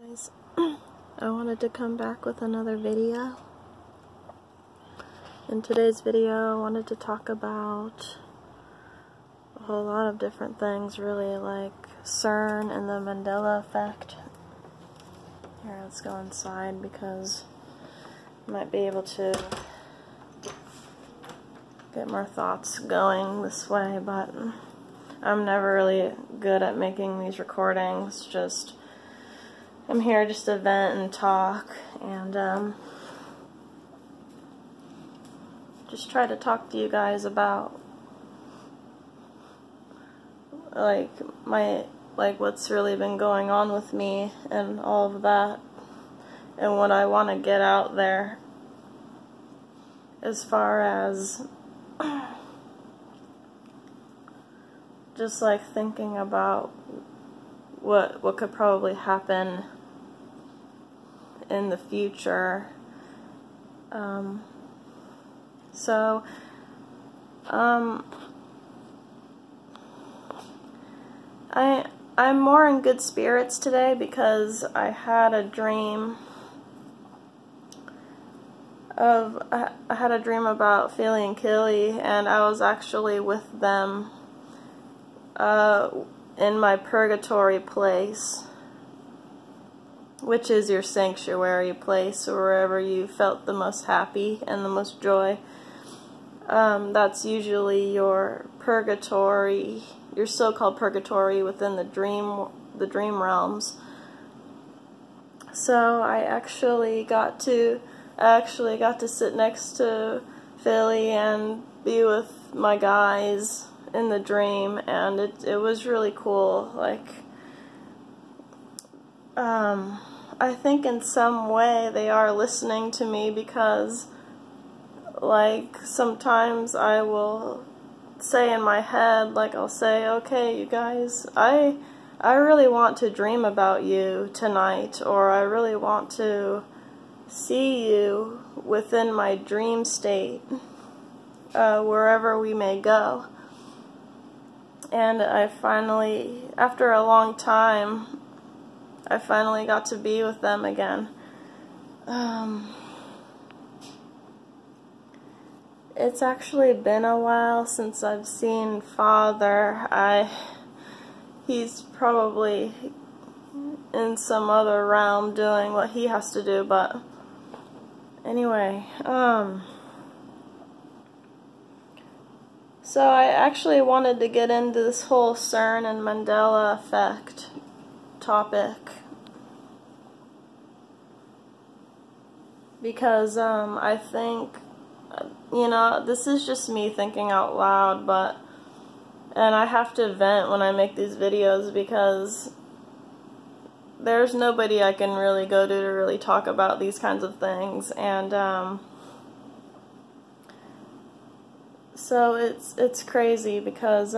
Guys, I wanted to come back with another video. In today's video, I wanted to talk about a whole lot of different things, really, like CERN and the Mandela effect. Here, let's go inside because I might be able to get more thoughts going this way, but I'm never really good at making these recordings. I'm here just to vent and talk, and just try to talk to you guys about what's really been going on with me and all of that, and what I want to get out there as far as just like thinking about what could probably happen in the future. I'm more in good spirits today because I had a dream about Philly and Killy, and I was actually with them in my purgatory place, which is your sanctuary place, or wherever you felt the most happy and the most joy. That's usually your purgatory, your so-called purgatory within the dream realms. So I actually got to sit next to Philly and be with my guys in the dream, and it was really cool. I think in some way they are listening to me, because sometimes I will say in my head, I'll say, okay, you guys, I really want to dream about you tonight, or I really want to see you within my dream state, wherever we may go. And I finally, after a long time, I finally got to be with them again. It's actually been a while since I've seen Father. He's probably in some other realm doing what he has to do, but anyway, so I actually wanted to get into this whole CERN and Mandela effect topic, because I think, this is just me thinking out loud, and I have to vent when I make these videos, because there's nobody I can really go to really talk about these kinds of things, and so it's crazy, because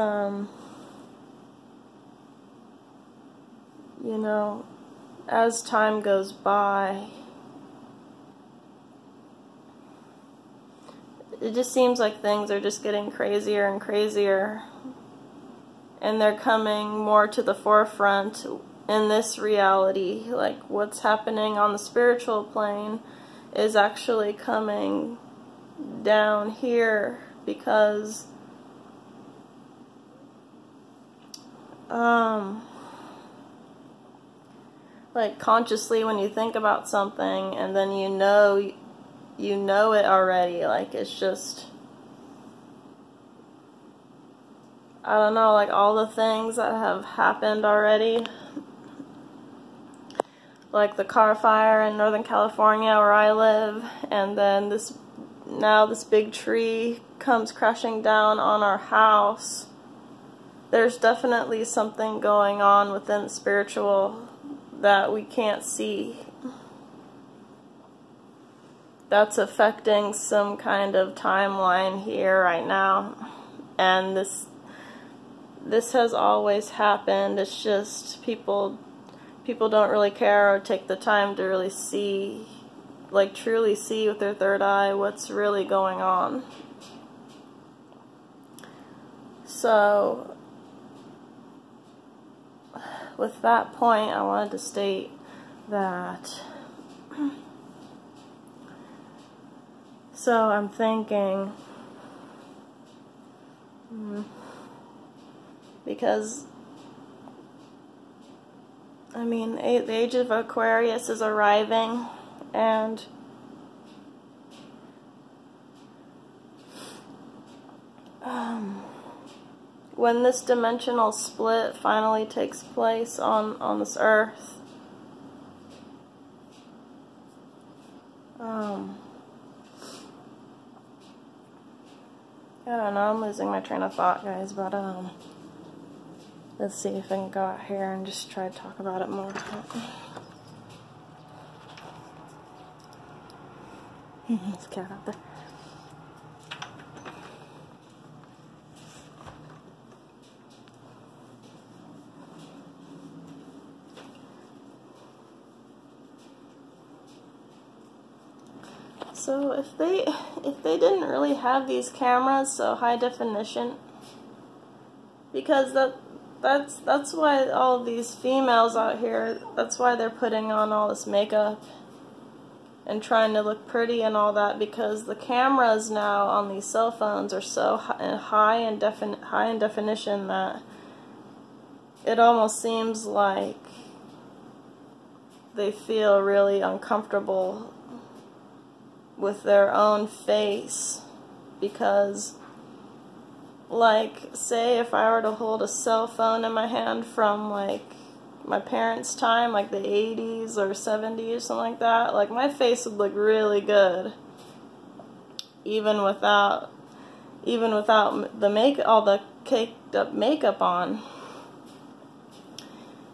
as time goes by, it just seems like things are just getting crazier and crazier, and they're coming more to the forefront in this reality. What's happening on the spiritual plane is actually coming down here, because consciously, when you think about something and then you know it already, it's just, I don't know, all the things that have happened already, like the car fire in Northern California where I live, and then this big tree comes crashing down on our house. There's definitely something going on within the spiritual that we can't see, that's affecting some kind of timeline here right now. And this has always happened. It's just people don't really care or take the time to really see, truly see with their third eye what's really going on. So with that point, I wanted to state that. So I'm thinking, because, I mean, the age of Aquarius is arriving, and when this dimensional split finally takes place on this earth, I don't know, I'm losing my train of thought, guys, but let's see if I can go out here and just try to talk about it more. There's a cat out there. So if they didn't really have these cameras so high definition, because that's why all of these females out here, that's why they're putting on all this makeup and trying to look pretty and all that, because the cameras now on these cell phones are so high in definition that it almost seems like they feel really uncomfortable with their own face, because, like, say if I were to hold a cell phone in my hand from, like, my parents' time, like the 80s or 70s or something like that, like, my face would look really good, even without the all the caked up makeup on,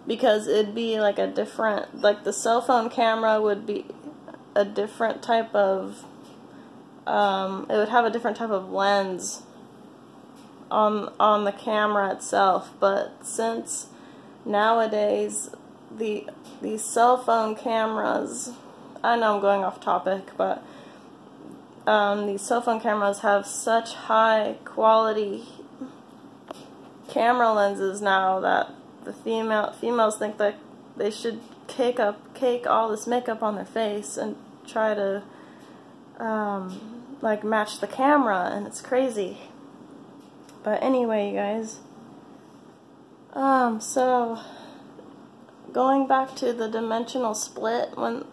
because it'd be like a different, like, the cell phone camera would be a different type of, it would have a different type of lens on the camera itself. But since nowadays these cell phone cameras, I know I'm going off topic, but these cell phone cameras have such high quality camera lenses now that the females think that they should cake all this makeup on their face and try to like match the camera, and it's crazy. But anyway, you guys, so going back to the dimensional split, when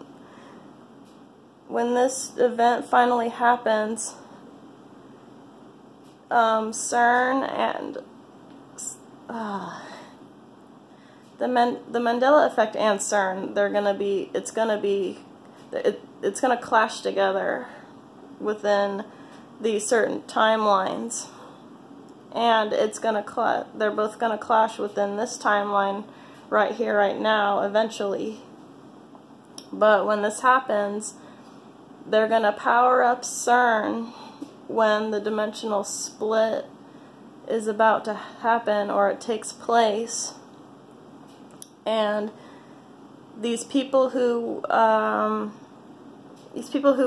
this event finally happens, CERN and the Mandela effect and CERN, it's gonna clash together within these certain timelines, and they're both gonna clash within this timeline right here, right now, eventually. But when this happens, they're gonna power up CERN when the dimensional split is about to happen, or it takes place. And these people who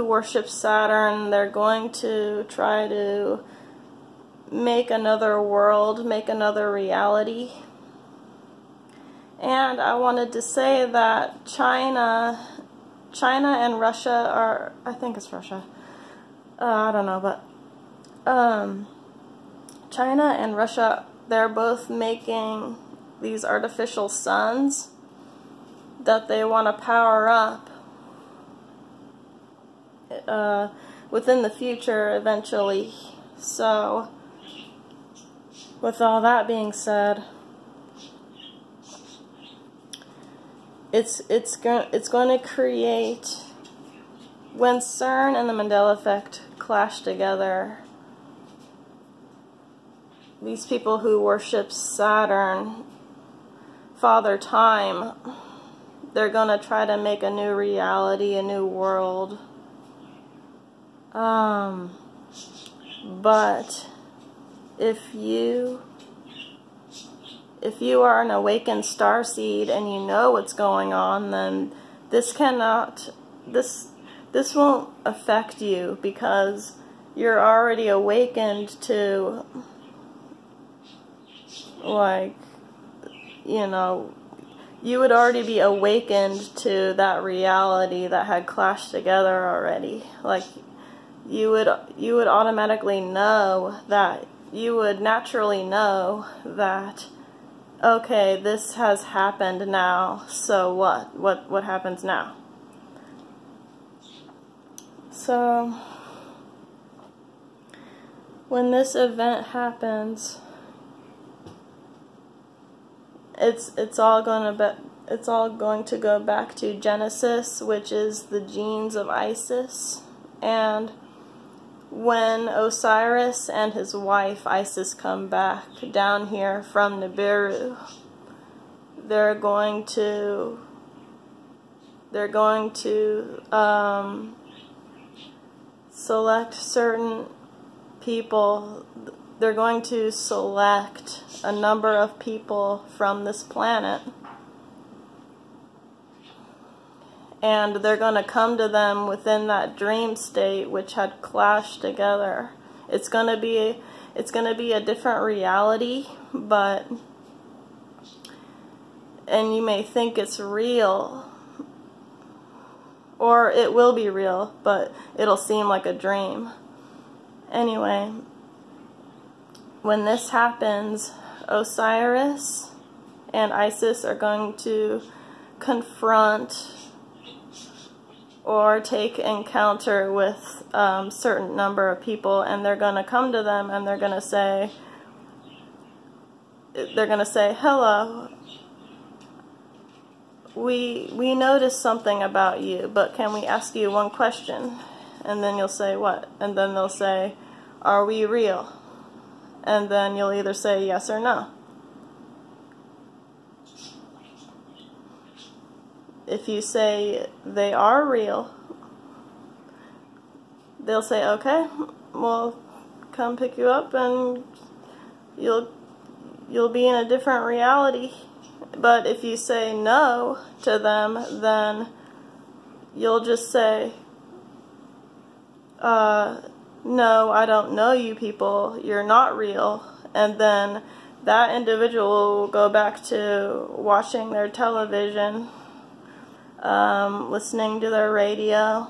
worship Saturn, they're going to try to make another world, make another reality. And I wanted to say that China and Russia are, I think it's Russia, I don't know, but China and Russia, they're both making these artificial suns that they want to power up within the future eventually. So with all that being said, it's going to create, when CERN and the Mandela effect clash together, these people who worship Saturn, Father Time, they're going to try to make a new reality, a new world. But if you are an awakened starseed and you know what's going on, then this won't affect you, because you're already awakened to, like, you know, you would already be awakened to that reality that had clashed together already. Like, you would automatically know that, you would naturally know that, okay, this has happened now, so what happens now? So when this event happens, it's all going to go back to Genesis, which is the genes of Isis. And when Osiris and his wife Isis come back down here from Nibiru, they're going to select certain people. They're going to select a number of people from this planet, and they're going to come to them within that dream state which had clashed together. It's going to be a different reality, and you may think it's real, or it will be real, but it'll seem like a dream. Anyway, when this happens, Osiris and Isis are going to confront or take encounter with certain number of people, and they're going to come to them and they're going to say, hello, we noticed something about you, but can we ask you one question? And then you'll say, what? And then they'll say, are we real? And then you'll either say yes or no. If you say they are real, they'll say, okay, we'll come pick you up and you'll be in a different reality. But if you say no to them, then you'll just say, no, I don't know you people, you're not real. And then that individual will go back to watching their television, listening to their radio,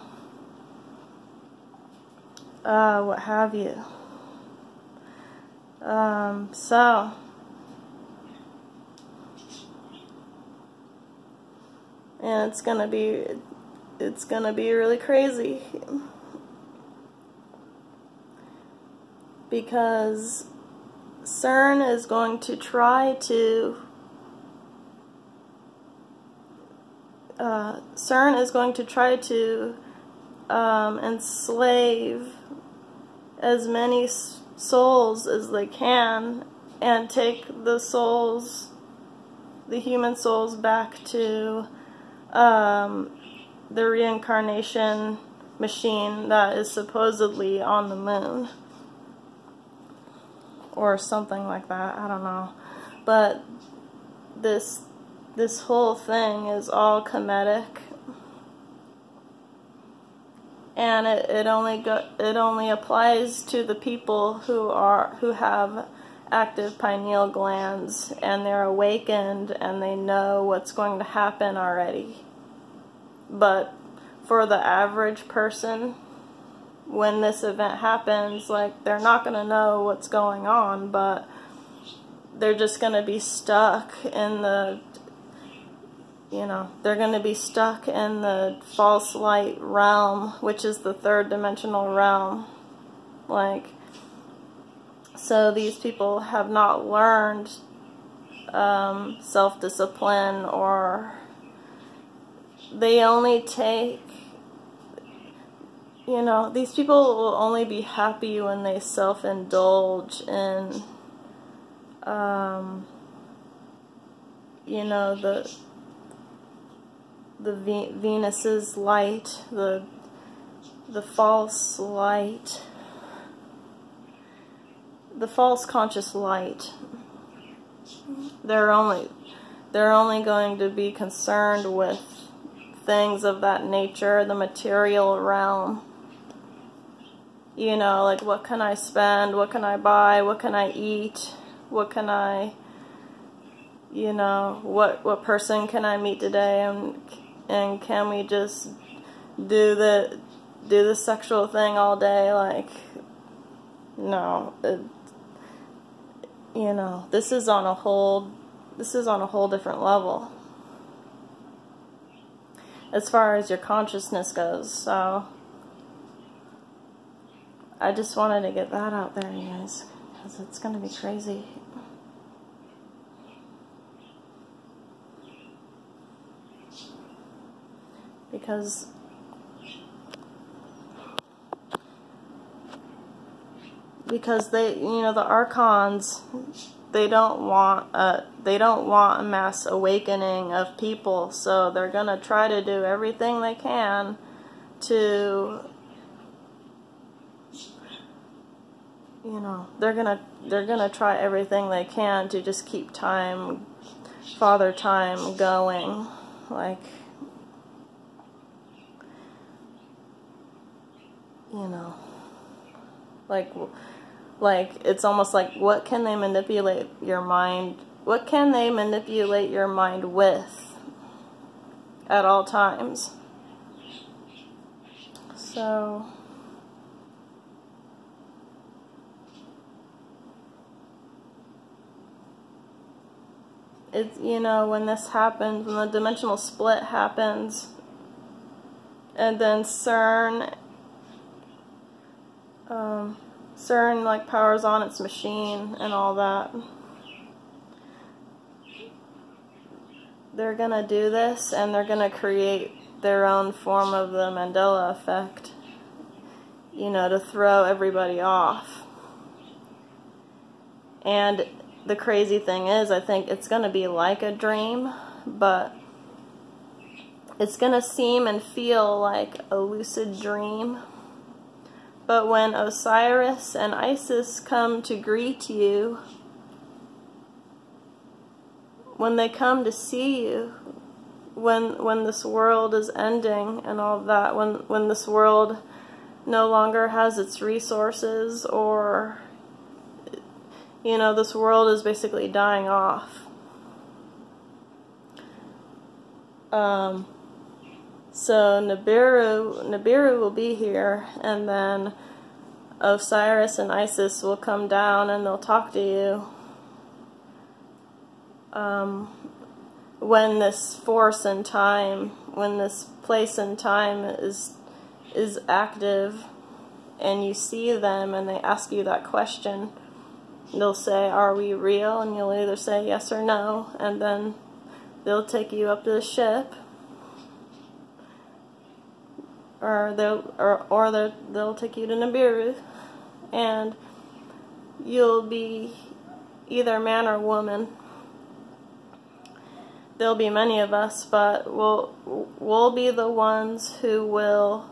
what have you. So and it's gonna be really crazy, because CERN is going to try to enslave as many souls as they can and take the human souls back to the reincarnation machine that is supposedly on the moon. Or something like that, I don't know. But this whole thing is all comedic, and it only applies to the people who have active pineal glands, and they're awakened and they know what's going to happen already. But for the average person, when this event happens, like, they're not going to know what's going on, but they're just going to be stuck in the, they're going to be stuck in the false light realm, which is the third dimensional realm. Like, so these people have not learned self-discipline, or they only take, these people will only be happy when they self-indulge in, the Venus's light, the false light, the false conscious light. They're only going to be concerned with things of that nature, the material realm. Like, what can I spend, what can I buy, what can I eat, what can I you know, what person can I meet today, and can we just do the sexual thing all day? Like, no, you know, this is on a whole different level as far as your consciousness goes. So I just wanted to get that out there, you guys, because it's gonna be crazy. Because they, you know, the archons, they don't want a mass awakening of people, so they're gonna try to do everything they can to, you know, they're gonna try everything they can to just keep Father Time going, like, you know, like it's almost like, what can they manipulate your mind? What can they manipulate your mind with at all times? So it's, you know, when this happens, when the dimensional split happens, and then CERN like powers on its machine and all that, they're gonna do this, and they're gonna create their own form of the Mandela effect, you know, to throw everybody off. And the crazy thing is, I think it's gonna be like a dream, but it's gonna seem and feel like a lucid dream. But when Osiris and Isis come to greet you, when they come to see you, when this world is ending and all that, when this world no longer has its resources, or, you know, this world is basically dying off. So Nibiru will be here, and then Osiris and Isis will come down and they'll talk to you. When this force in time, when this place in time is active, and you see them and they ask you that question, they'll say, "Are we real?" And you'll either say yes or no, and then they'll take you up to the ship. Or they'll take you to Nibiru, and you'll be either man or woman. There'll be many of us, but we'll be the ones who will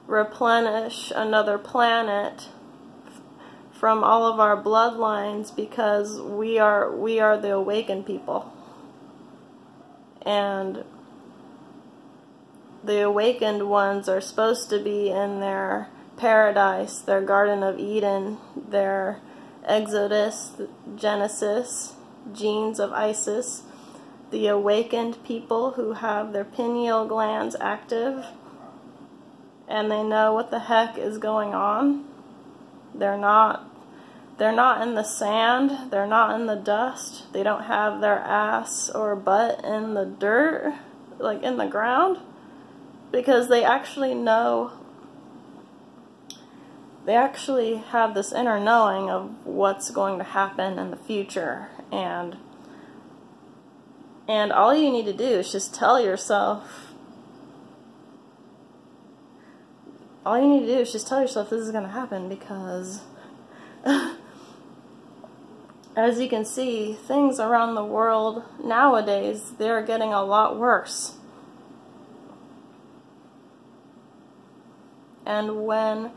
replenish another planet from all of our bloodlines, because we are the awakened people. And the awakened ones are supposed to be in their paradise, their Garden of Eden, their Exodus, Genesis, genes of Isis. The awakened people who have their pineal glands active, and they know what the heck is going on. They're not in the sand, they're not in the dust, they don't have their ass or butt in the dirt, like in the ground. Because they actually know, they actually have this inner knowing of what's going to happen in the future, and all you need to do is just tell yourself, this is going to happen, because as you can see, things around the world nowadays, they're getting a lot worse. And when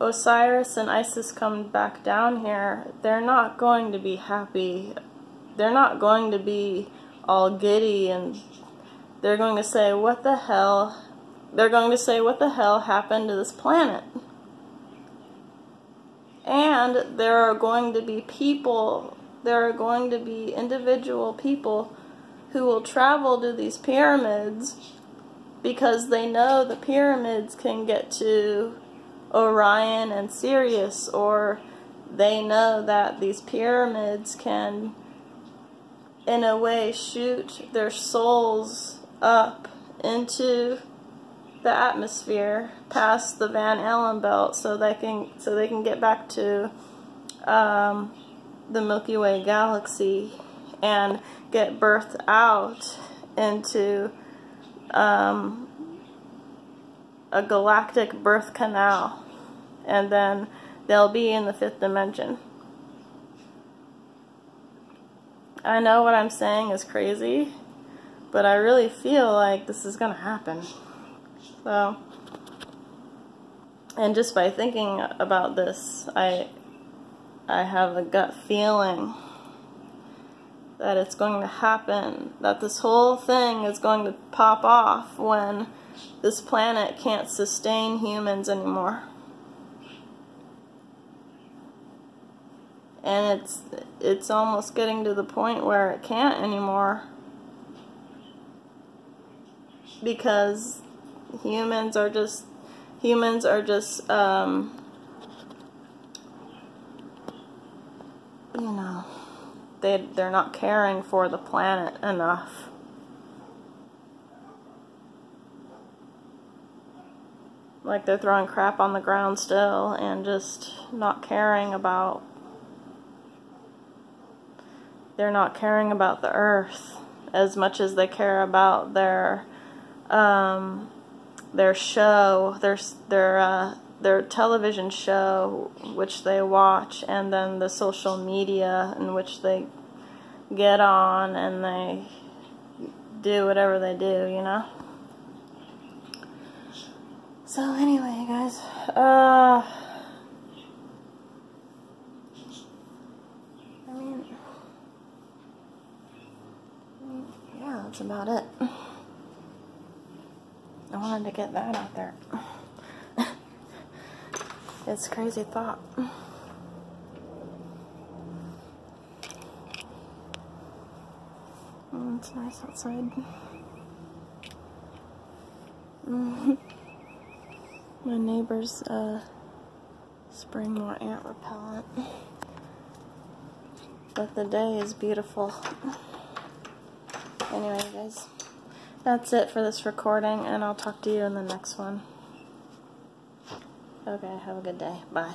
Osiris and Isis come back down here, they're not going to be happy. They're not going to be all giddy, and they're going to say, what the hell? They're going to say, what the hell happened to this planet? And there are going to be people there are going to be individual people who will travel to these pyramids because they know the pyramids can get to Orion and Sirius, or they know that these pyramids can, in a way, shoot their souls up into the atmosphere past the Van Allen belt, so they can get back to the Milky Way galaxy and get birthed out into a galactic birth canal, and then they'll be in the 5th dimension. I know what I'm saying is crazy, but I really feel like this is gonna happen. So, and just by thinking about this, I have a gut feeling that it's going to happen, that this whole thing is going to pop off when this planet can't sustain humans anymore. And it's almost getting to the point where it can't anymore, because humans are just you know, they're not caring for the planet enough. Like, they're throwing crap on the ground still and just not caring about, they're not caring about the earth as much as they care about their show, their television show, which they watch, and then the social media in which they get on and they do whatever they do, you know? So anyway, guys, I mean, yeah, that's about it. I wanted to get that out there. It's a crazy thought. It's nice outside. My neighbors spraying more ant repellent. But the day is beautiful. Anyway, guys, that's it for this recording, and I'll talk to you in the next one. Okay, have a good day. Bye.